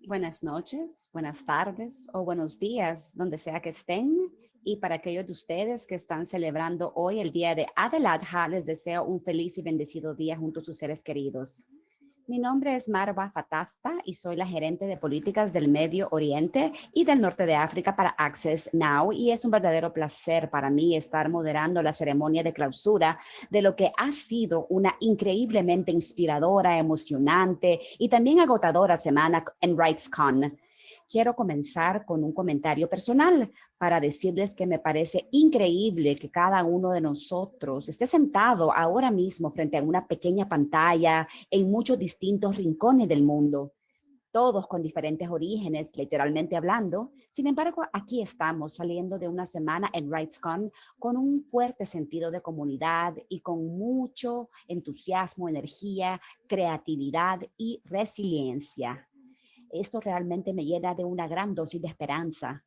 Buenas noches, buenas tardes o buenos días, donde sea que estén. Y para aquellos de ustedes que están celebrando hoy el día de Adel Adha, les deseo un feliz y bendecido día junto a sus seres queridos. Mi nombre es Marwa Fatafta y soy la gerente de políticas del Medio Oriente y del Norte de África para Access Now, y es un verdadero placer para mí estar moderando la ceremonia de clausura de lo que ha sido una increíblemente inspiradora, emocionante y también agotadora semana en RightsCon. Quiero comenzar con un comentario personal para decirles que me parece increíble que cada uno de nosotros esté sentado ahora mismo frente a una pequeña pantalla en muchos distintos rincones del mundo, todos con diferentes orígenes, literalmente hablando. Sin embargo, aquí estamos saliendo de una semana en RightsCon con un fuerte sentido de comunidad y con mucho entusiasmo, energía, creatividad y resiliencia. Esto realmente me llena de una gran dosis de esperanza,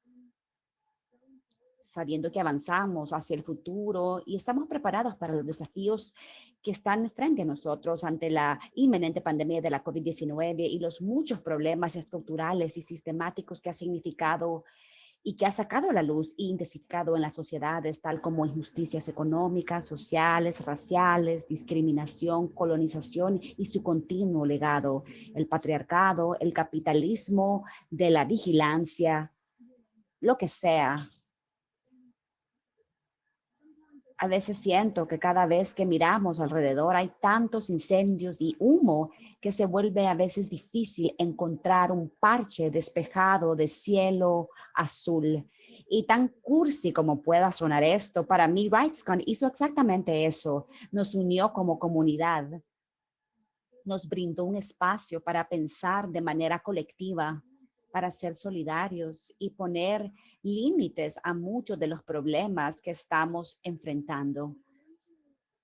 sabiendo que avanzamos hacia el futuro y estamos preparados para los desafíos que están frente a nosotros ante la inminente pandemia de la COVID-19 y los muchos problemas estructurales y sistemáticos que ha significado y que ha sacado a la luz e intensificado en las sociedades, tal como injusticias económicas, sociales, raciales, discriminación, colonización y su continuo legado, el patriarcado, el capitalismo de la vigilancia, lo que sea. A veces siento que cada vez que miramos alrededor hay tantos incendios y humo que se vuelve a veces difícil encontrar un parche despejado de cielo azul. Y tan cursi como pueda sonar esto, para mí RightsCon hizo exactamente eso. Nos unió como comunidad, nos brindó un espacio para pensar de manera colectiva, para ser solidarios y poner límites a muchos de los problemas que estamos enfrentando.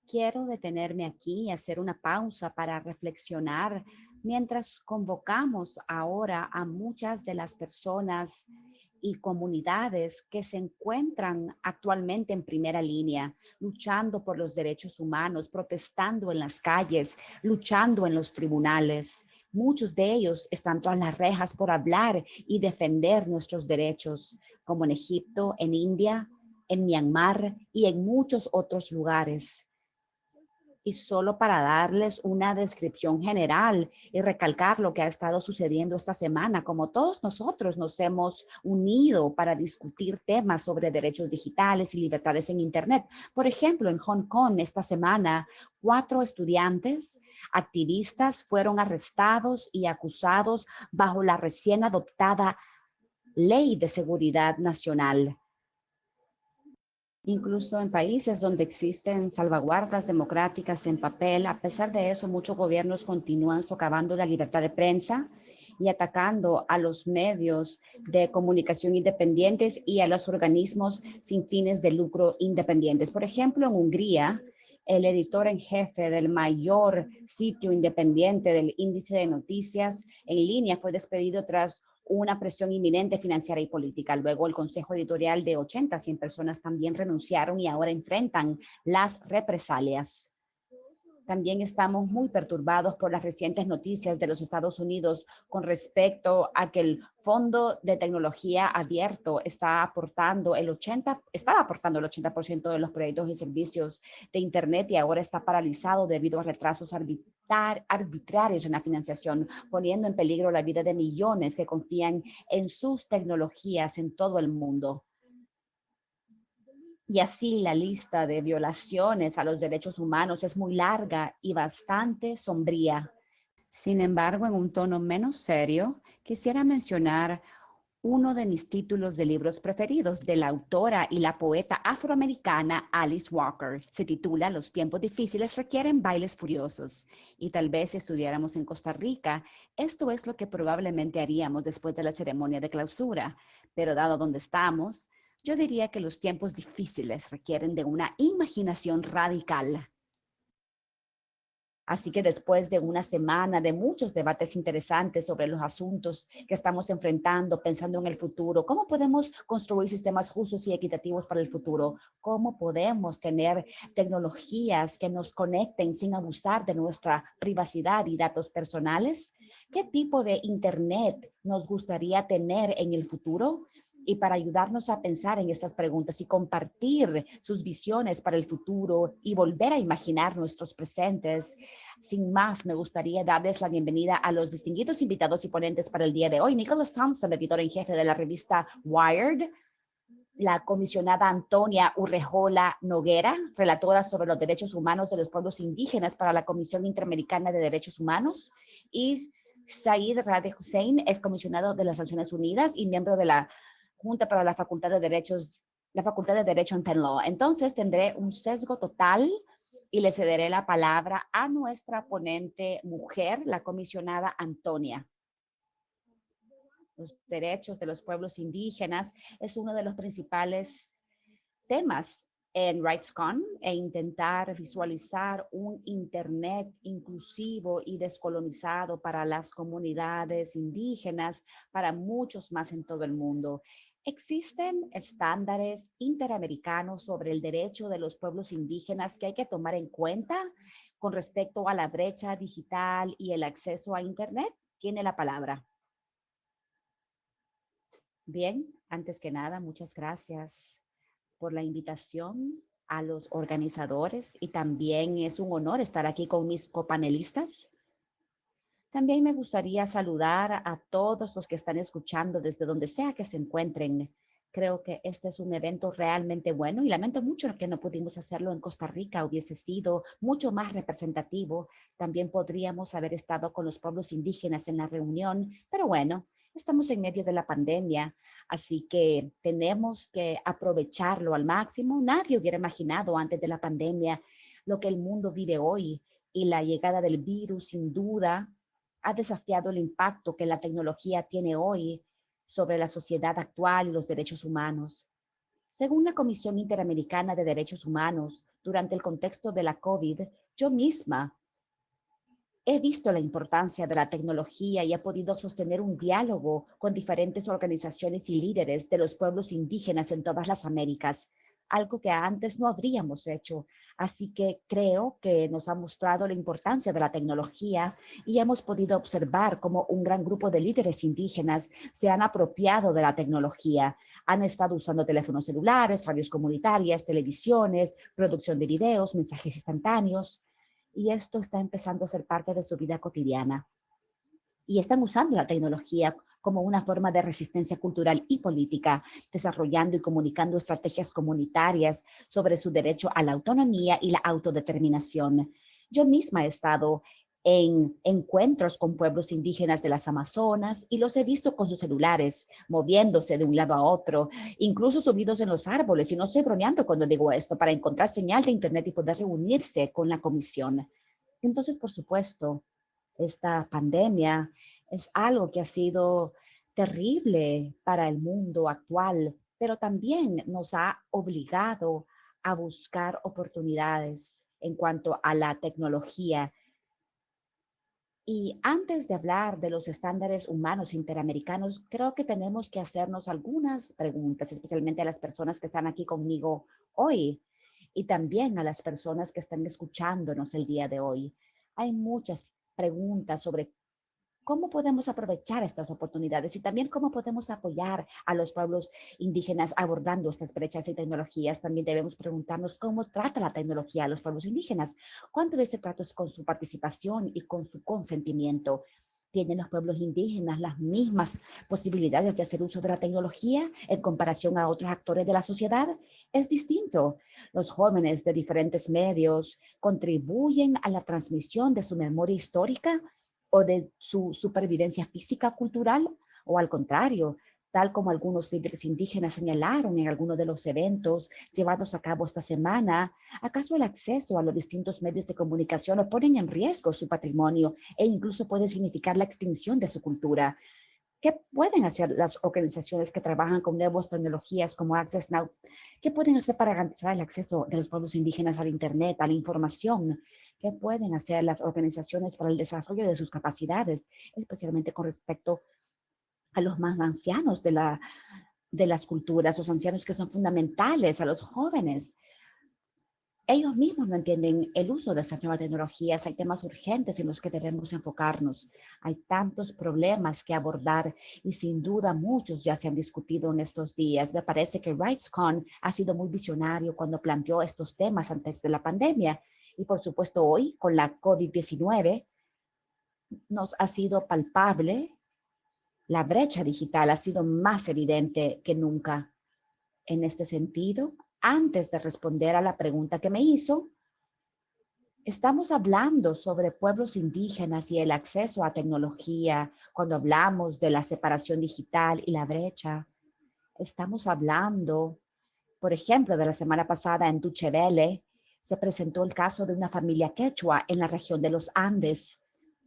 Quiero detenerme aquí y hacer una pausa para reflexionar mientras convocamos ahora a muchas de las personas y comunidades que se encuentran actualmente en primera línea, luchando por los derechos humanos, protestando en las calles, luchando en los tribunales. Muchos de ellos están tras las rejas por hablar y defender nuestros derechos, como en Egipto, en India, en Myanmar y en muchos otros lugares. Y solo para darles una descripción general y recalcar lo que ha estado sucediendo esta semana, como todos nosotros nos hemos unido para discutir temas sobre derechos digitales y libertades en Internet. Por ejemplo, en Hong Kong esta semana, 4 estudiantes activistas fueron arrestados y acusados bajo la recién adoptada Ley de Seguridad Nacional. Incluso en países donde existen salvaguardas democráticas en papel, a pesar de eso, muchos gobiernos continúan socavando la libertad de prensa y atacando a los medios de comunicación independientes y a los organismos sin fines de lucro independientes. Por ejemplo, en Hungría, el editor en jefe del mayor sitio independiente del índice de noticias en línea fue despedido tras una presión inminente financiera y política. Luego el consejo editorial de 80, 100 personas también renunciaron y ahora enfrentan las represalias. También estamos muy perturbados por las recientes noticias de los Estados Unidos con respecto a que el Fondo de Tecnología Abierto estaba aportando el 80% de los proyectos y servicios de Internet y ahora está paralizado debido a retrasos arbitrarios en la financiación, poniendo en peligro la vida de millones que confían en sus tecnologías en todo el mundo. Y así la lista de violaciones a los derechos humanos es muy larga y bastante sombría. Sin embargo, en un tono menos serio, quisiera mencionar uno de mis títulos de libros preferidos de la autora y la poeta afroamericana Alice Walker. Se titula Los tiempos difíciles requieren bailes furiosos. Y tal vez si estuviéramos en Costa Rica, esto es lo que probablemente haríamos después de la ceremonia de clausura. Pero dado donde estamos, yo diría que los tiempos difíciles requieren de una imaginación radical. Así que después de una semana de muchos debates interesantes sobre los asuntos que estamos enfrentando, pensando en el futuro, ¿cómo podemos construir sistemas justos y equitativos para el futuro? ¿Cómo podemos tener tecnologías que nos conecten sin abusar de nuestra privacidad y datos personales? ¿Qué tipo de Internet nos gustaría tener en el futuro? Y para ayudarnos a pensar en estas preguntas y compartir sus visiones para el futuro y volver a imaginar nuestros presentes, sin más, me gustaría darles la bienvenida a los distinguidos invitados y ponentes para el día de hoy. Nicholas Thompson, editor en jefe de la revista Wired, la comisionada Antonia Urrejola Noguera, relatora sobre los derechos humanos de los pueblos indígenas para la Comisión Interamericana de Derechos Humanos, y Said Rade Hussein, es comisionado de las Naciones Unidas y miembro de la Junta para la Facultad de Derecho en Penn Law. Entonces tendré un sesgo total y le cederé la palabra a nuestra ponente mujer, la comisionada Antonia. Los derechos de los pueblos indígenas es uno de los principales temas en RightsCon e intentar visualizar un Internet inclusivo y descolonizado para las comunidades indígenas, para muchos más en todo el mundo. Existen estándares interamericanos sobre el derecho de los pueblos indígenas que hay que tomar en cuenta con respecto a la brecha digital y el acceso a Internet. Tiene la palabra. Bien, antes que nada, muchas gracias por la invitación a los organizadores y también es un honor estar aquí con mis copanelistas. También me gustaría saludar a todos los que están escuchando desde donde sea que se encuentren. Creo que este es un evento realmente bueno y lamento mucho que no pudimos hacerlo en Costa Rica. Hubiese sido mucho más representativo. También podríamos haber estado con los pueblos indígenas en la reunión, pero bueno, estamos en medio de la pandemia, así que tenemos que aprovecharlo al máximo. Nadie hubiera imaginado antes de la pandemia lo que el mundo vive hoy, y la llegada del virus sin duda ha desafiado el impacto que la tecnología tiene hoy sobre la sociedad actual y los derechos humanos. Según la Comisión Interamericana de Derechos Humanos, durante el contexto de la COVID, yo misma he visto la importancia de la tecnología y he podido sostener un diálogo con diferentes organizaciones y líderes de los pueblos indígenas en todas las Américas, algo que antes no habríamos hecho. Así que creo que nos ha mostrado la importancia de la tecnología y hemos podido observar cómo un gran grupo de líderes indígenas se han apropiado de la tecnología. Han estado usando teléfonos celulares, radios comunitarias, televisiones, producción de videos, mensajes instantáneos, y esto está empezando a ser parte de su vida cotidiana. Y están usando la tecnología como una forma de resistencia cultural y política, desarrollando y comunicando estrategias comunitarias sobre su derecho a la autonomía y la autodeterminación. Yo misma he estado en encuentros con pueblos indígenas de las Amazonas y los he visto con sus celulares, moviéndose de un lado a otro, incluso subidos en los árboles, y no estoy bromeando cuando digo esto, para encontrar señal de internet y poder reunirse con la comisión. Entonces, por supuesto, esta pandemia es algo que ha sido terrible para el mundo actual, pero también nos ha obligado a buscar oportunidades en cuanto a la tecnología. Y antes de hablar de los estándares humanos interamericanos, creo que tenemos que hacernos algunas preguntas, especialmente a las personas que están aquí conmigo hoy y también a las personas que están escuchándonos el día de hoy. Hay muchas preguntas sobre cómo podemos aprovechar estas oportunidades y también cómo podemos apoyar a los pueblos indígenas abordando estas brechas y tecnologías. También debemos preguntarnos cómo trata la tecnología a los pueblos indígenas. ¿Cuánto de ese trato es con su participación y con su consentimiento? ¿Tienen los pueblos indígenas las mismas posibilidades de hacer uso de la tecnología en comparación a otros actores de la sociedad? Es distinto. Los jóvenes de diferentes medios contribuyen a la transmisión de su memoria histórica o de su supervivencia física cultural, o al contrario, tal como algunos líderes indígenas señalaron en algunos de los eventos llevados a cabo esta semana. ¿Acaso el acceso a los distintos medios de comunicación ponen en riesgo su patrimonio e incluso puede significar la extinción de su cultura? ¿Qué pueden hacer las organizaciones que trabajan con nuevas tecnologías como Access Now? ¿Qué pueden hacer para garantizar el acceso de los pueblos indígenas al Internet, a la información? ¿Qué pueden hacer las organizaciones para el desarrollo de sus capacidades, especialmente con respecto a los más ancianos de las culturas, los ancianos que son fundamentales, a los jóvenes? Ellos mismos no entienden el uso de estas nuevas tecnologías. Hay temas urgentes en los que debemos enfocarnos. Hay tantos problemas que abordar y sin duda muchos ya se han discutido en estos días. Me parece que RightsCon ha sido muy visionario cuando planteó estos temas antes de la pandemia. Y por supuesto hoy con la COVID-19 nos ha sido palpable. La brecha digital ha sido más evidente que nunca. En este sentido, antes de responder a la pregunta que me hizo, estamos hablando sobre pueblos indígenas y el acceso a tecnología. Cuando hablamos de la separación digital y la brecha, estamos hablando, por ejemplo, de la semana pasada en Deutsche Welle, se presentó el caso de una familia quechua en la región de los Andes,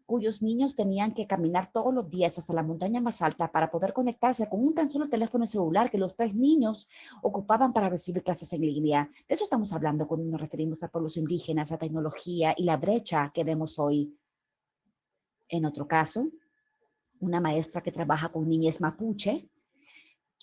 cuyos niños tenían que caminar todos los días hasta la montaña más alta para poder conectarse con un tan solo teléfono celular que los 3 niños ocupaban para recibir clases en línea. De eso estamos hablando cuando nos referimos a pueblos indígenas, a tecnología y la brecha que vemos hoy. En otro caso, una maestra que trabaja con niñas mapuche,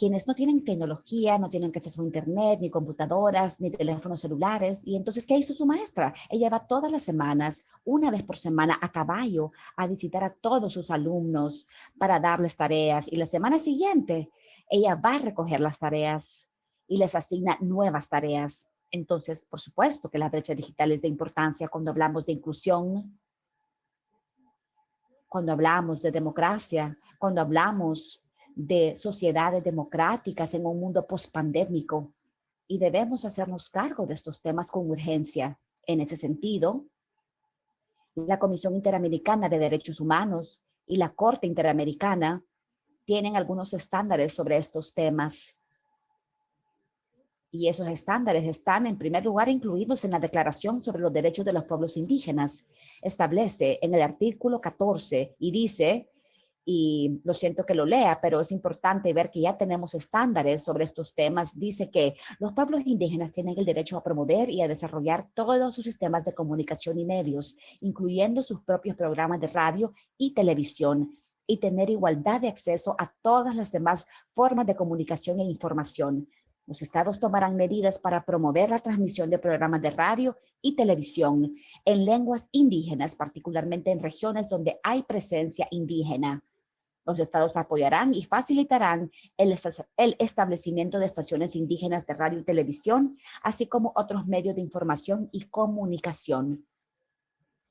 quienes no tienen tecnología, no tienen acceso a internet, ni computadoras, ni teléfonos celulares. Y entonces, ¿qué hizo su maestra? Ella va todas las semanas, una vez por semana, a caballo, a visitar a todos sus alumnos para darles tareas. Y la semana siguiente, ella va a recoger las tareas y les asigna nuevas tareas. Entonces, por supuesto que la brecha digital es de importancia cuando hablamos de inclusión, cuando hablamos de democracia, cuando hablamos de sociedades democráticas en un mundo pospandémico, y debemos hacernos cargo de estos temas con urgencia. En ese sentido, la Comisión Interamericana de Derechos Humanos y la Corte Interamericana tienen algunos estándares sobre estos temas. Y esos estándares están, en primer lugar, incluidos en la Declaración sobre los Derechos de los Pueblos Indígenas. Establece en el artículo 14 y dice, y lo siento que lo lea, pero es importante ver que ya tenemos estándares sobre estos temas. Dice que los pueblos indígenas tienen el derecho a promover y a desarrollar todos sus sistemas de comunicación y medios, incluyendo sus propios programas de radio y televisión, y tener igualdad de acceso a todas las demás formas de comunicación e información. Los estados tomarán medidas para promover la transmisión de programas de radio y televisión en lenguas indígenas, particularmente en regiones donde hay presencia indígena. Los estados apoyarán y facilitarán el establecimiento de estaciones indígenas de radio y televisión, así como otros medios de información y comunicación.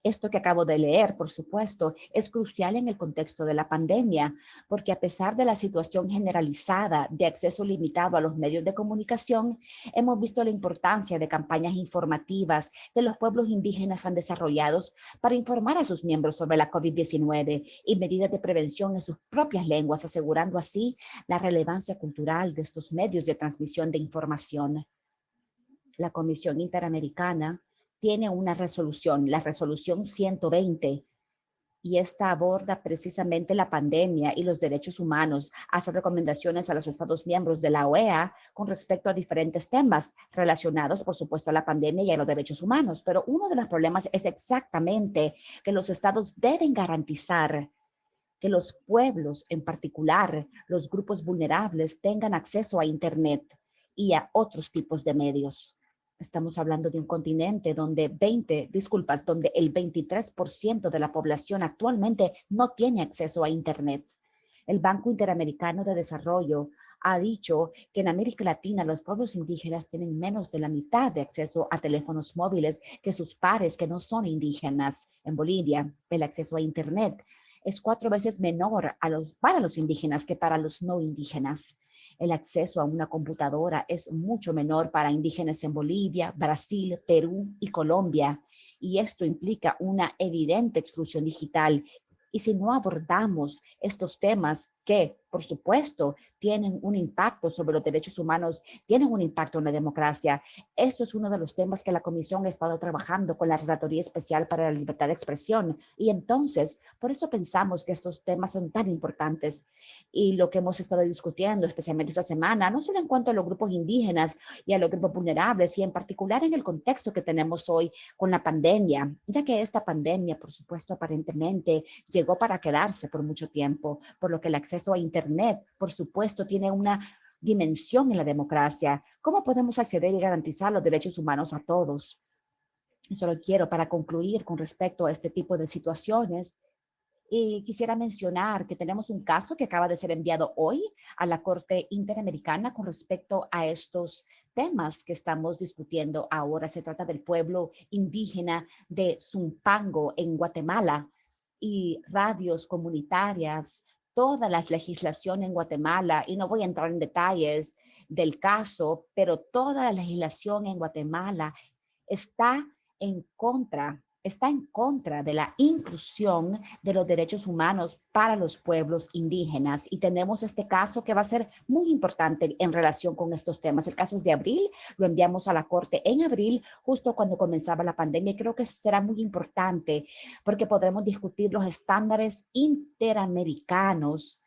Esto que acabo de leer, por supuesto, es crucial en el contexto de la pandemia, porque a pesar de la situación generalizada de acceso limitado a los medios de comunicación, hemos visto la importancia de campañas informativas que los pueblos indígenas han desarrollado para informar a sus miembros sobre la COVID-19 y medidas de prevención en sus propias lenguas, asegurando así la relevancia cultural de estos medios de transmisión de información. La Comisión Interamericana tiene una resolución, la resolución 120, y esta aborda precisamente la pandemia y los derechos humanos, hace recomendaciones a los Estados miembros de la OEA con respecto a diferentes temas relacionados, por supuesto, a la pandemia y a los derechos humanos. Pero uno de los problemas es exactamente que los estados deben garantizar que los pueblos, en particular los grupos vulnerables, tengan acceso a Internet y a otros tipos de medios. Estamos hablando de un continente donde donde el 23% de la población actualmente no tiene acceso a Internet. El Banco Interamericano de Desarrollo ha dicho que en América Latina los pueblos indígenas tienen menos de la mitad de acceso a teléfonos móviles que sus pares que no son indígenas. En Bolivia, el acceso a Internet es 4 veces menor para los indígenas que para los no indígenas. El acceso a una computadora es mucho menor para indígenas en Bolivia, Brasil, Perú y Colombia. Y esto implica una evidente exclusión digital. Y si no abordamos estos temas, que, por supuesto, tienen un impacto sobre los derechos humanos, tienen un impacto en la democracia. Esto es uno de los temas que la Comisión ha estado trabajando con la Relatoría Especial para la Libertad de Expresión. Y entonces, por eso pensamos que estos temas son tan importantes. Y lo que hemos estado discutiendo, especialmente esta semana, no solo en cuanto a los grupos indígenas y a los grupos vulnerables, y en particular en el contexto que tenemos hoy con la pandemia, ya que esta pandemia, por supuesto, aparentemente llegó para quedarse por mucho tiempo, por lo que el acceso a Internet, por supuesto, tiene una dimensión en la democracia. ¿Cómo podemos acceder y garantizar los derechos humanos a todos? Solo quiero, para concluir con respecto a este tipo de situaciones, y quisiera mencionar que tenemos un caso que acaba de ser enviado hoy a la Corte Interamericana con respecto a estos temas que estamos discutiendo ahora. Se trata del pueblo indígena de Zumpango en Guatemala y radios comunitarias, toda la legislación en Guatemala, y no voy a entrar en detalles del caso, pero toda la legislación en Guatemala está está en contra de la inclusión de los derechos humanos para los pueblos indígenas. Y tenemos este caso que va a ser muy importante en relación con estos temas. El caso es de abril, lo enviamos a la Corte en abril, justo cuando comenzaba la pandemia. Y creo que será muy importante porque podremos discutir los estándares interamericanos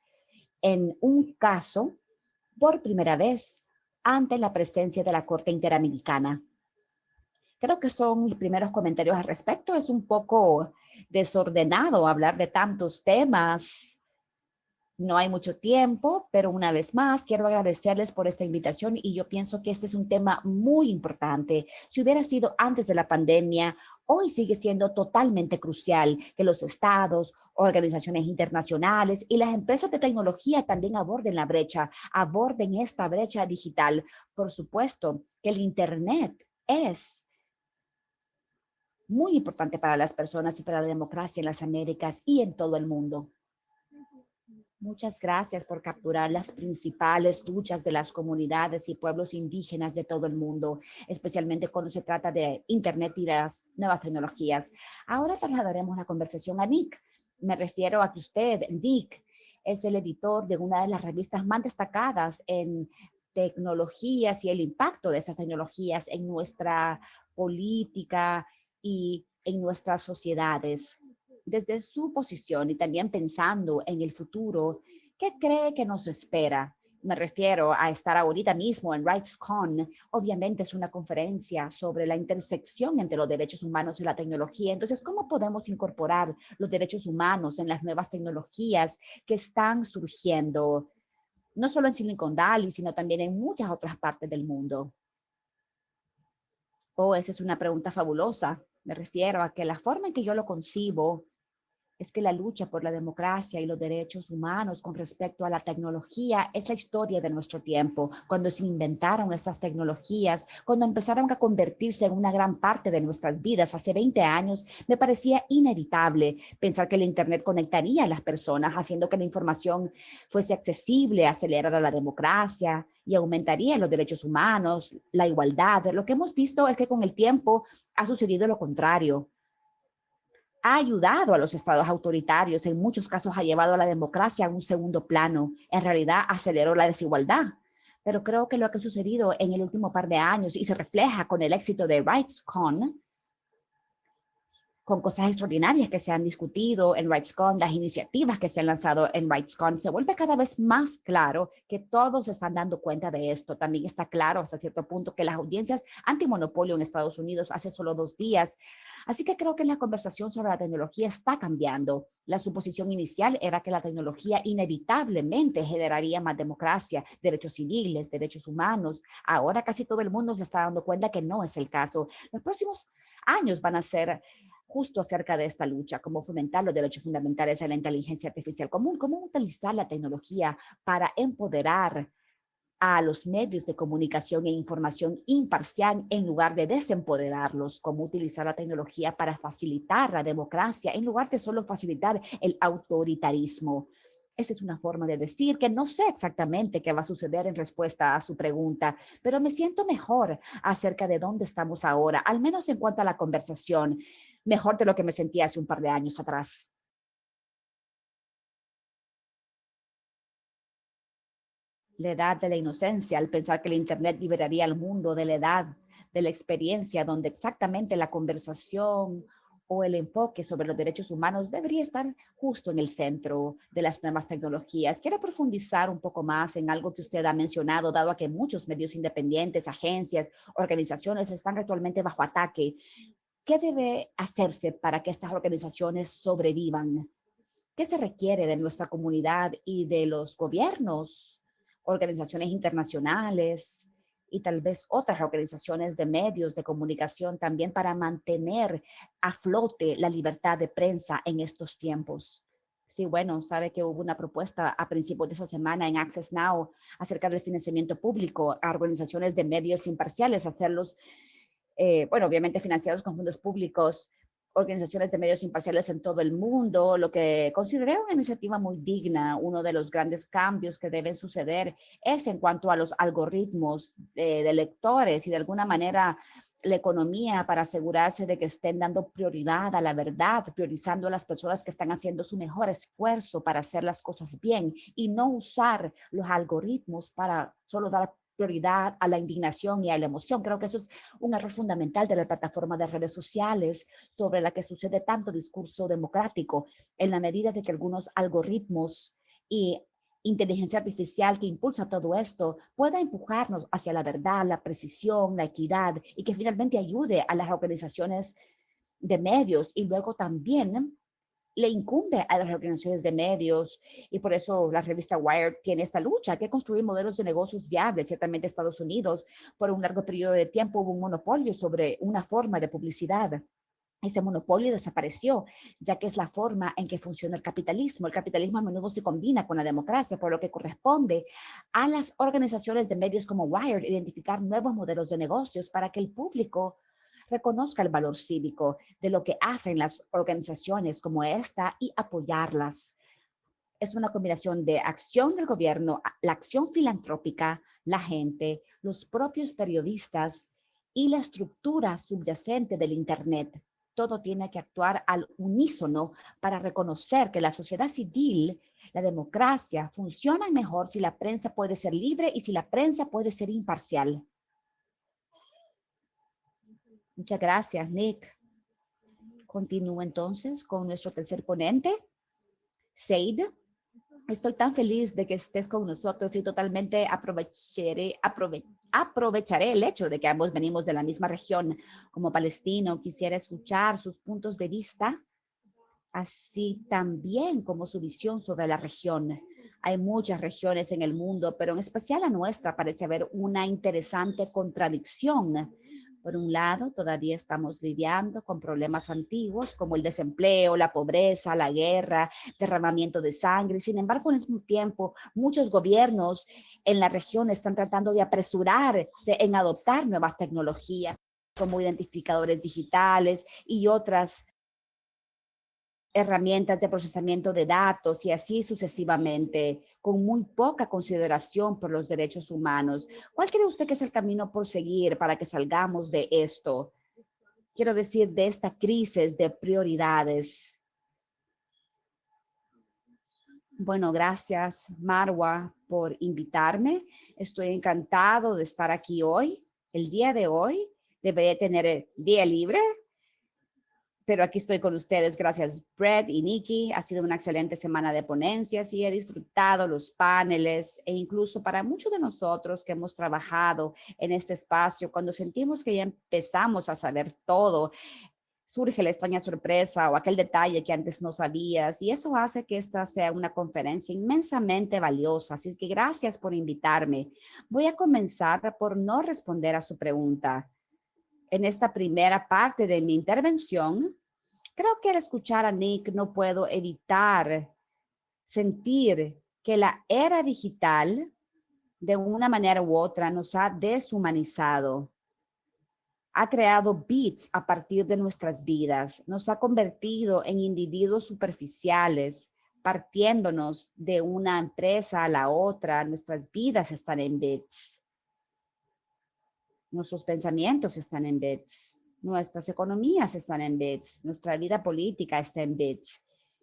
en un caso por primera vez ante la presencia de la Corte Interamericana. Creo que son mis primeros comentarios al respecto. Es un poco desordenado hablar de tantos temas. No hay mucho tiempo, pero una vez más quiero agradecerles por esta invitación y yo pienso que este es un tema muy importante. Si hubiera sido antes de la pandemia, hoy sigue siendo totalmente crucial que los estados, organizaciones internacionales y las empresas de tecnología también aborden esta brecha digital. Por supuesto que el Internet es muy importante para las personas y para la democracia en las Américas y en todo el mundo. Muchas gracias por capturar las principales luchas de las comunidades y pueblos indígenas de todo el mundo, especialmente cuando se trata de Internet y las nuevas tecnologías. Ahora trasladaremos la conversación a Nick. Me refiero a que usted, Nick, es el editor de una de las revistas más destacadas en tecnologías y el impacto de esas tecnologías en nuestra política y en nuestras sociedades. Desde su posición y también pensando en el futuro, ¿qué cree que nos espera? Me refiero a estar ahorita mismo en RightsCon. Obviamente es una conferencia sobre la intersección entre los derechos humanos y la tecnología. Entonces, ¿cómo podemos incorporar los derechos humanos en las nuevas tecnologías que están surgiendo, no solo en Silicon Valley, sino también en muchas otras partes del mundo? Oh, esa es una pregunta fabulosa. Me refiero a que la forma en que yo lo concibo es que la lucha por la democracia y los derechos humanos con respecto a la tecnología es la historia de nuestro tiempo. Cuando se inventaron esas tecnologías, cuando empezaron a convertirse en una gran parte de nuestras vidas hace 20 años, me parecía inevitable pensar que el Internet conectaría a las personas, haciendo que la información fuese accesible, acelerara la democracia y aumentaría los derechos humanos, la igualdad. Lo que hemos visto es que con el tiempo ha sucedido lo contrario. Ha ayudado a los estados autoritarios, en muchos casos ha llevado a la democracia a un segundo plano, en realidad aceleró la desigualdad. Pero creo que lo que ha sucedido en el último par de años y se refleja con el éxito de RightsCon, con cosas extraordinarias que se han discutido en RightsCon, las iniciativas que se han lanzado en RightsCon, se vuelve cada vez más claro que todos se están dando cuenta de esto. También está claro hasta cierto punto que las audiencias antimonopolio en Estados Unidos hace solo 2 días. Así que creo que la conversación sobre la tecnología está cambiando. La suposición inicial era que la tecnología inevitablemente generaría más democracia, derechos civiles, derechos humanos. Ahora casi todo el mundo se está dando cuenta que no es el caso. Los próximos años van a ser justo acerca de esta lucha, cómo fomentar los derechos fundamentales de la inteligencia artificial, cómo utilizar la tecnología para empoderar a los medios de comunicación e información imparcial en lugar de desempoderarlos, cómo utilizar la tecnología para facilitar la democracia en lugar de solo facilitar el autoritarismo. Esa es una forma de decir que no sé exactamente qué va a suceder en respuesta a su pregunta, pero me siento mejor acerca de dónde estamos ahora, al menos en cuanto a la conversación, mejor de lo que me sentía hace un par de años atrás. la edad de la inocencia al pensar que el Internet liberaría al mundo de la edad de la experiencia, donde exactamente la conversación o el enfoque sobre los derechos humanos debería estar justo en el centro de las nuevas tecnologías. Quiero profundizar un poco más en algo que usted ha mencionado, dado a que muchos medios independientes, agencias, organizaciones están actualmente bajo ataque. ¿Qué debe hacerse para que estas organizaciones sobrevivan? ¿Qué se requiere de nuestra comunidad y de los gobiernos, organizaciones internacionales y tal vez otras organizaciones de medios de comunicación también para mantener a flote la libertad de prensa en estos tiempos? Sí, bueno, sabe que hubo una propuesta a principios de esa semana en Access Now acerca del financiamiento público a organizaciones de medios imparciales, hacerlos bueno, obviamente financiados con fondos públicos, organizaciones de medios imparciales en todo el mundo, lo que consideré una iniciativa muy digna. Uno de los grandes cambios que deben suceder es en cuanto a los algoritmos de lectores y de alguna manera la economía para asegurarse de que estén dando prioridad a la verdad, priorizando a las personas que están haciendo su mejor esfuerzo para hacer las cosas bien y no usar los algoritmos para solo dar prioridad a la indignación y a la emoción. Creo que eso es un error fundamental de la plataforma de redes sociales sobre la que sucede tanto discurso democrático, en la medida de que algunos algoritmos y inteligencia artificial que impulsa todo esto pueda empujarnos hacia la verdad, la precisión, la equidad y que finalmente ayude a las organizaciones de medios y luego también le incumbe a las organizaciones de medios y por eso la revista Wired tiene esta lucha, que construir modelos de negocios viables. Ciertamente Estados Unidos por un largo periodo de tiempo hubo un monopolio sobre una forma de publicidad. Ese monopolio desapareció, ya que es la forma en que funciona el capitalismo. El capitalismo a menudo se combina con la democracia, por lo que corresponde a las organizaciones de medios como Wired identificar nuevos modelos de negocios para que el público reconozca el valor cívico de lo que hacen las organizaciones como esta y apoyarlas. Es una combinación de acción del gobierno, la acción filantrópica, la gente, los propios periodistas y la estructura subyacente del Internet. Todo tiene que actuar al unísono para reconocer que la sociedad civil, la democracia, funcionan mejor si la prensa puede ser libre y si la prensa puede ser imparcial. Muchas gracias, Nick. Continúo entonces con nuestro tercer ponente, Said. Estoy tan feliz de que estés con nosotros y totalmente aprovecharé el hecho de que ambos venimos de la misma región. Como palestino, quisiera escuchar sus puntos de vista, así también como su visión sobre la región. Hay muchas regiones en el mundo, pero en especial la nuestra parece haber una interesante contradicción. Por un lado, todavía estamos lidiando con problemas antiguos como el desempleo, la pobreza, la guerra, derramamiento de sangre. Sin embargo, al mismo tiempo, muchos gobiernos en la región están tratando de apresurarse en adoptar nuevas tecnologías como identificadores digitales y otras herramientas de procesamiento de datos y así sucesivamente, con muy poca consideración por los derechos humanos. ¿Cuál cree usted que es el camino por seguir para que salgamos de esto? Quiero decir, de esta crisis de prioridades. Bueno, gracias, Marwa, por invitarme. Estoy encantado de estar aquí hoy. El día de hoy debería tener el día libre, pero aquí estoy con ustedes. Gracias, Brett y Nikki. Ha sido una excelente semana de ponencias y he disfrutado los paneles e incluso para muchos de nosotros que hemos trabajado en este espacio, cuando sentimos que ya empezamos a saber todo, surge la extraña sorpresa o aquel detalle que antes no sabías y eso hace que esta sea una conferencia inmensamente valiosa. Así que gracias por invitarme. Voy a comenzar por no responder a su pregunta. En esta primera parte de mi intervención, creo que al escuchar a Nick no puedo evitar sentir que la era digital de una manera u otra nos ha deshumanizado. Ha creado bits a partir de nuestras vidas, nos ha convertido en individuos superficiales, partiéndonos de una empresa a la otra. Nuestras vidas están en bits, nuestros pensamientos están en bits, nuestras economías están en bits, nuestra vida política está en bits.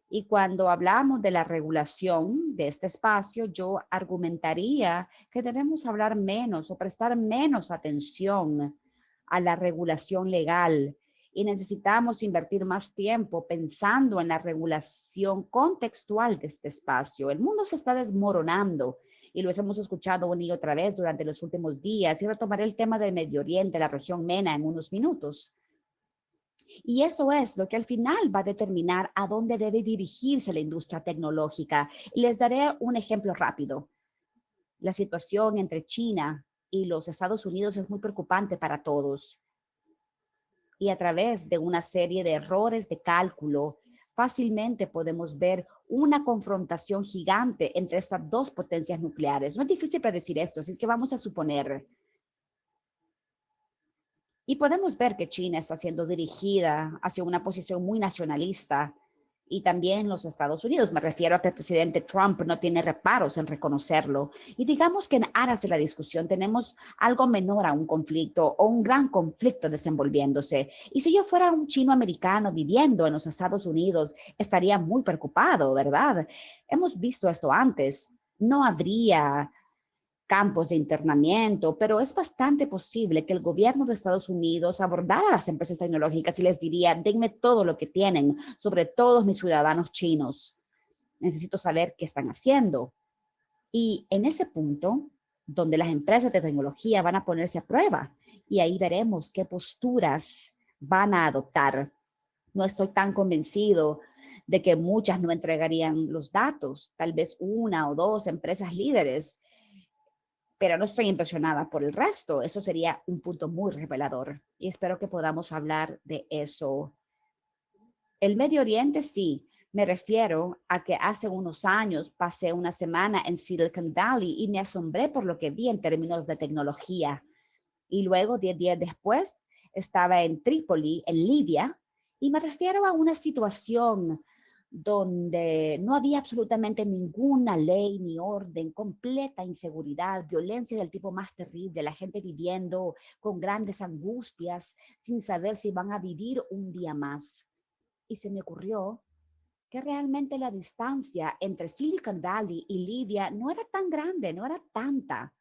Y cuando hablamos de la regulación de este espacio, yo argumentaría que debemos hablar menos o prestar menos atención a la regulación legal y necesitamos invertir más tiempo pensando en la regulación contextual de este espacio. El mundo se está desmoronando y lo hemos escuchado una y otra vez durante los últimos días y retomaré el tema del Medio Oriente, la región MENA en unos minutos. Y eso es lo que al final va a determinar a dónde debe dirigirse la industria tecnológica. Les daré un ejemplo rápido. La situación entre China y los Estados Unidos es muy preocupante para todos. Y a través de una serie de errores de cálculo, fácilmente podemos ver una confrontación gigante entre estas dos potencias nucleares. No es difícil predecir esto, así es que vamos a suponer. Y podemos ver que China está siendo dirigida hacia una posición muy nacionalista y también los Estados Unidos. Me refiero a que el presidente Trump no tiene reparos en reconocerlo. Y digamos que en aras de la discusión tenemos algo menor a un conflicto o un gran conflicto desenvolviéndose. Y si yo fuera un chino americano viviendo en los Estados Unidos, estaría muy preocupado, ¿verdad? Hemos visto esto antes. No habría campos de internamiento, pero es bastante posible que el gobierno de Estados Unidos abordara a las empresas tecnológicas y les diría, denme todo lo que tienen sobre todos mis ciudadanos chinos. Necesito saber qué están haciendo. Y en ese punto, donde las empresas de tecnología van a ponerse a prueba y ahí veremos qué posturas van a adoptar. No estoy tan convencido de que muchas no entregarían los datos, tal vez una o dos empresas líderes, pero no estoy impresionada por el resto. Eso sería un punto muy revelador y espero que podamos hablar de eso. El Medio Oriente sí, me refiero a que hace unos años pasé una semana en Silicon Valley y me asombré por lo que vi en términos de tecnología. Y luego, 10 días después, estaba en Trípoli, en Libia, y me refiero a una situación donde no había absolutamente ninguna ley ni orden, completa inseguridad, violencia del tipo más terrible, la gente viviendo con grandes angustias sin saber si van a vivir un día más. Y se me ocurrió que realmente la distancia entre Silicon Valley y Libia no era tan grande, no era tanta.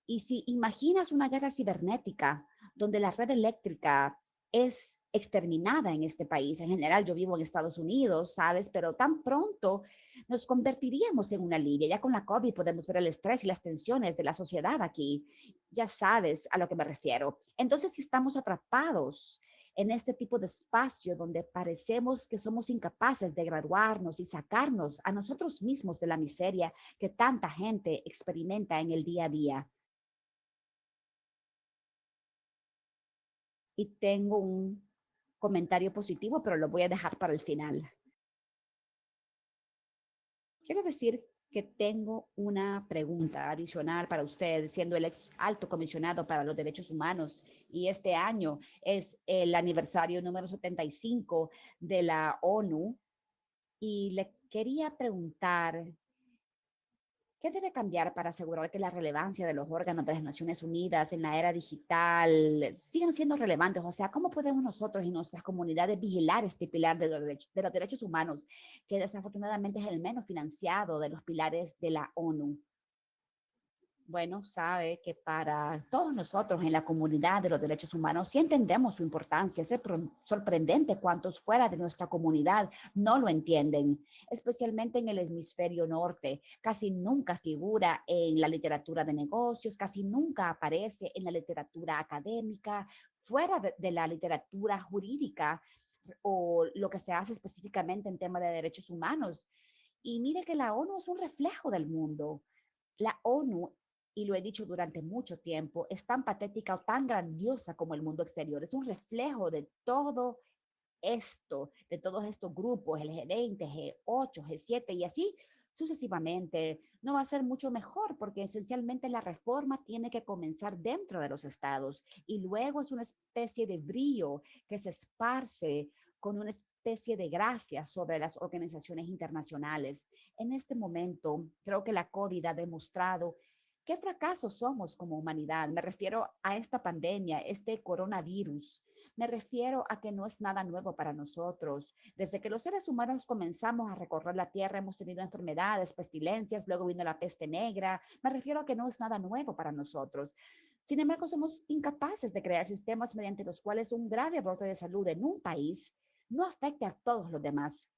Y si imaginas una guerra cibernética donde la red eléctrica es exterminada en este país, en general yo vivo en Estados Unidos, ¿sabes? Pero tan pronto nos convertiríamos en una Libia. Ya con la COVID podemos ver el estrés y las tensiones de la sociedad aquí. Ya sabes a lo que me refiero. Entonces, si estamos atrapados en este tipo de espacio donde parecemos que somos incapaces de graduarnos y sacarnos a nosotros mismos de la miseria que tanta gente experimenta en el día a día. Y tengo un comentario positivo, pero lo voy a dejar para el final. Quiero decir que tengo una pregunta adicional para usted, siendo el ex alto comisionado para los derechos humanos, y este año es el aniversario número 75 de la ONU, y le quería preguntar, ¿qué debe cambiar para asegurar que la relevancia de los órganos de las Naciones Unidas en la era digital sigan siendo relevantes? O sea, ¿cómo podemos nosotros y nuestras comunidades vigilar este pilar de los derechos humanos, que desafortunadamente es el menos financiado de los pilares de la ONU? Bueno, sabe que para todos nosotros en la comunidad de los derechos humanos sí entendemos su importancia. Es sorprendente cuántos fuera de nuestra comunidad no lo entienden, especialmente en el hemisferio norte. Casi nunca figura en la literatura de negocios, casi nunca aparece en la literatura académica, fuera de la literatura jurídica o lo que se hace específicamente en temas de derechos humanos. Y mire que la ONU es un reflejo del mundo. La ONU, y lo he dicho durante mucho tiempo, es tan patética o tan grandiosa como el mundo exterior. Es un reflejo de todo esto, de todos estos grupos, el G20, G8, G7 y así sucesivamente. No va a ser mucho mejor porque esencialmente la reforma tiene que comenzar dentro de los estados y luego es una especie de brillo que se esparce con una especie de gracia sobre las organizaciones internacionales. En este momento, creo que la COVID ha demostrado qué fracaso somos como humanidad. Me refiero a esta pandemia, este coronavirus, Me refiero a que no es nada nuevo para nosotros. Desde que los seres humanos comenzamos a recorrer la Tierra, hemos tenido enfermedades, pestilencias, luego vino la peste negra. Me refiero a que no es nada nuevo para nosotros. Sin embargo, somos incapaces de crear sistemas mediante los cuales un grave brote de salud en un país no afecte a todos los demás.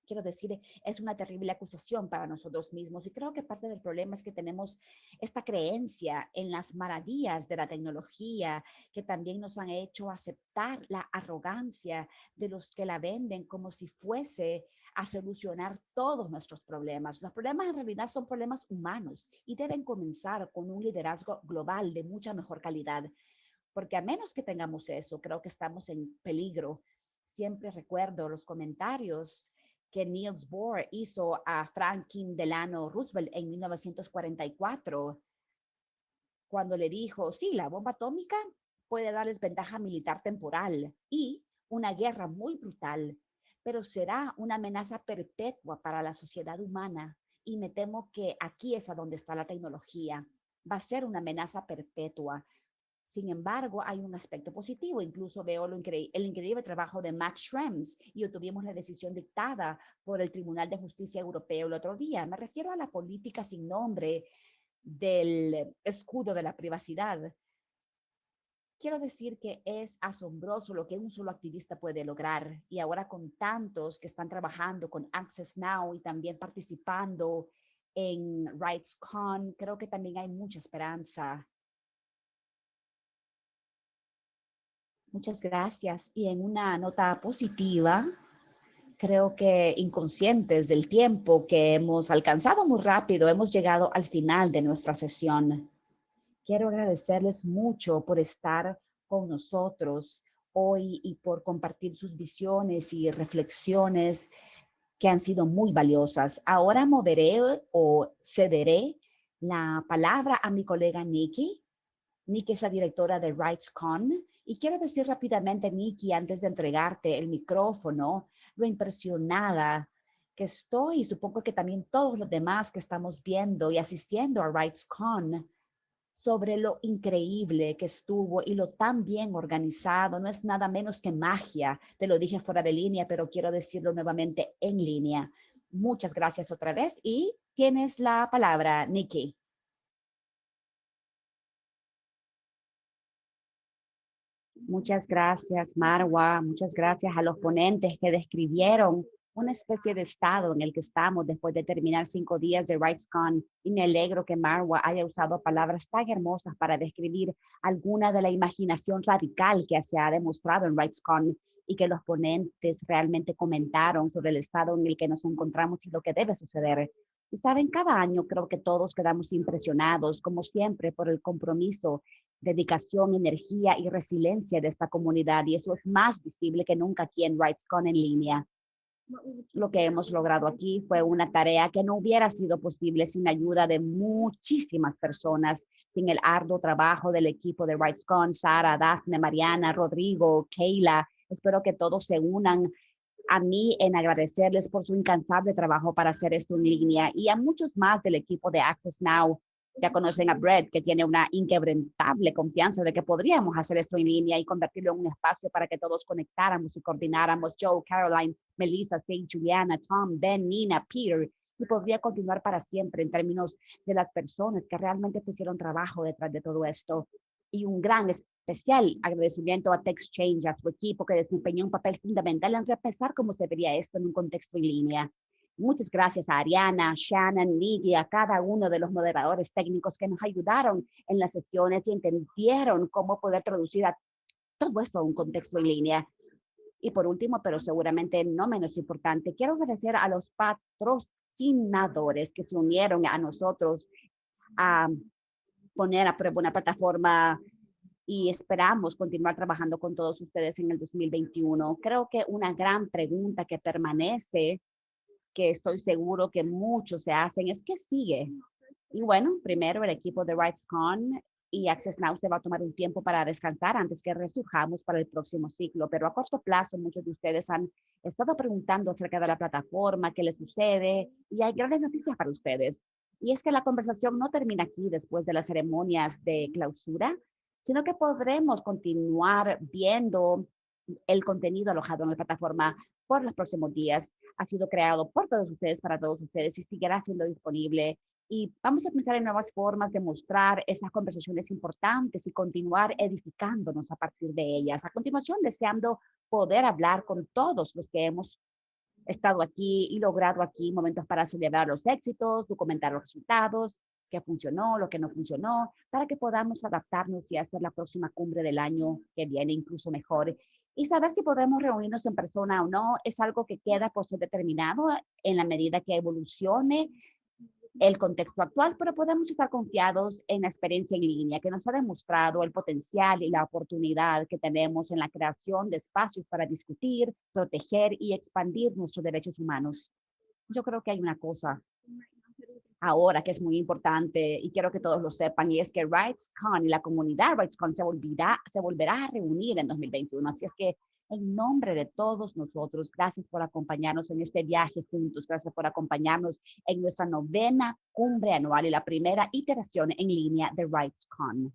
Quiero decir, es una terrible acusación para nosotros mismos y creo que parte del problema es que tenemos esta creencia en las maravillas de la tecnología que también nos han hecho aceptar la arrogancia de los que la venden como si fuese a solucionar todos nuestros problemas. Los problemas en realidad son problemas humanos y deben comenzar con un liderazgo global de mucha mejor calidad, porque a menos que tengamos eso, creo que estamos en peligro. Siempre recuerdo los comentarios que Niels Bohr hizo a Franklin Delano Roosevelt en 1944, cuando le dijo, sí, la bomba atómica puede darles ventaja militar temporal y una guerra muy brutal, pero será una amenaza perpetua para la sociedad humana. Y me temo que aquí es a donde está la tecnología. Va a ser una amenaza perpetua. Sin embargo, hay un aspecto positivo. Incluso veo el increíble trabajo de Max Schrems y obtuvimos la decisión dictada por el Tribunal de Justicia Europeo el otro día. Me refiero a la política sin nombre del escudo de la privacidad. Quiero decir que es asombroso lo que un solo activista puede lograr. Y ahora con tantos que están trabajando con Access Now y también participando en RightsCon, creo que también hay mucha esperanza. Muchas gracias. Y en una nota positiva, creo que inconscientes del tiempo que hemos alcanzado muy rápido, hemos llegado al final de nuestra sesión. Quiero agradecerles mucho por estar con nosotros hoy y por compartir sus visiones y reflexiones que han sido muy valiosas. Ahora moveré o cederé la palabra a mi colega Nikki. Nikki es la directora de RightsCon y quiero decir rápidamente, Nikki, antes de entregarte el micrófono, lo impresionada que estoy, y supongo que también todos los demás que estamos viendo y asistiendo a RightsCon, sobre lo increíble que estuvo y lo tan bien organizado. No es nada menos que magia. Te lo dije fuera de línea, pero quiero decirlo nuevamente en línea. Muchas gracias otra vez y tienes la palabra, Nikki. Muchas gracias, Marwa. Muchas gracias a los ponentes que describieron una especie de estado en el que estamos después de terminar 5 días de RightsCon. Y me alegro que Marwa haya usado palabras tan hermosas para describir alguna de la imaginación radical que se ha demostrado en RightsCon y que los ponentes realmente comentaron sobre el estado en el que nos encontramos y lo que debe suceder. Y saben, cada año creo que todos quedamos impresionados, como siempre, por el compromiso, dedicación, energía y resiliencia de esta comunidad, y eso es más visible que nunca aquí en RightsCon en línea. Lo que hemos logrado aquí fue una tarea que no hubiera sido posible sin la ayuda de muchísimas personas, sin el arduo trabajo del equipo de RightsCon, Sara, Daphne, Mariana, Rodrigo, Keila. Espero que todos se unan a mí en agradecerles por su incansable trabajo para hacer esto en línea, y a muchos más del equipo de Access Now. Ya conocen a Brett, que tiene una inquebrantable confianza de que podríamos hacer esto en línea y convertirlo en un espacio para que todos conectáramos y coordináramos. Joe, Caroline, Melissa, Faye, Juliana, Tom, Ben, Nina, Peter, y podría continuar para siempre en términos de las personas que realmente pusieron trabajo detrás de todo esto. Y un gran especial agradecimiento a TechChange, a su equipo que desempeñó un papel fundamental en repensar cómo se vería esto en un contexto en línea. Muchas gracias a Ariana, Shannon, Niggy, a cada uno de los moderadores técnicos que nos ayudaron en las sesiones y entendieron cómo poder traducir a todo esto a un contexto en línea. Y por último, pero seguramente no menos importante, quiero agradecer a los patrocinadores que se unieron a nosotros a poner a prueba una plataforma, y esperamos continuar trabajando con todos ustedes en el 2021. Creo que una gran pregunta que permanece, que estoy seguro que muchos se hacen, es ¿qué sigue? Y bueno, primero el equipo de RightsCon y Access Now se va a tomar un tiempo para descansar antes que resurjamos para el próximo ciclo, pero a corto plazo muchos de ustedes han estado preguntando acerca de la plataforma, qué les sucede, y hay grandes noticias para ustedes. Y es que la conversación no termina aquí después de las ceremonias de clausura. sino que podremos continuar viendo el contenido alojado en la plataforma por los próximos días. Ha sido creado por todos ustedes, para todos ustedes, y seguirá siendo disponible. Y vamos a pensar en nuevas formas de mostrar esas conversaciones importantes y continuar edificándonos a partir de ellas. A continuación, deseando poder hablar con todos los que hemos estado aquí y logrado aquí momentos para celebrar los éxitos, documentar los resultados, qué funcionó, lo que no funcionó, para que podamos adaptarnos y hacer la próxima cumbre del año que viene incluso mejor. Y saber si podemos reunirnos en persona o no es algo que queda por ser determinado en la medida que evolucione el contexto actual, pero podemos estar confiados en la experiencia en línea que nos ha demostrado el potencial y la oportunidad que tenemos en la creación de espacios para discutir, proteger y expandir nuestros derechos humanos. Yo creo que hay una cosa ahora que es muy importante y quiero que todos lo sepan, y es que RightsCon y la comunidad RightsCon se volverá a reunir en 2021. Así es que en nombre de todos nosotros, gracias por acompañarnos en este viaje juntos, gracias por acompañarnos en nuestra novena cumbre anual y la primera iteración en línea de RightsCon.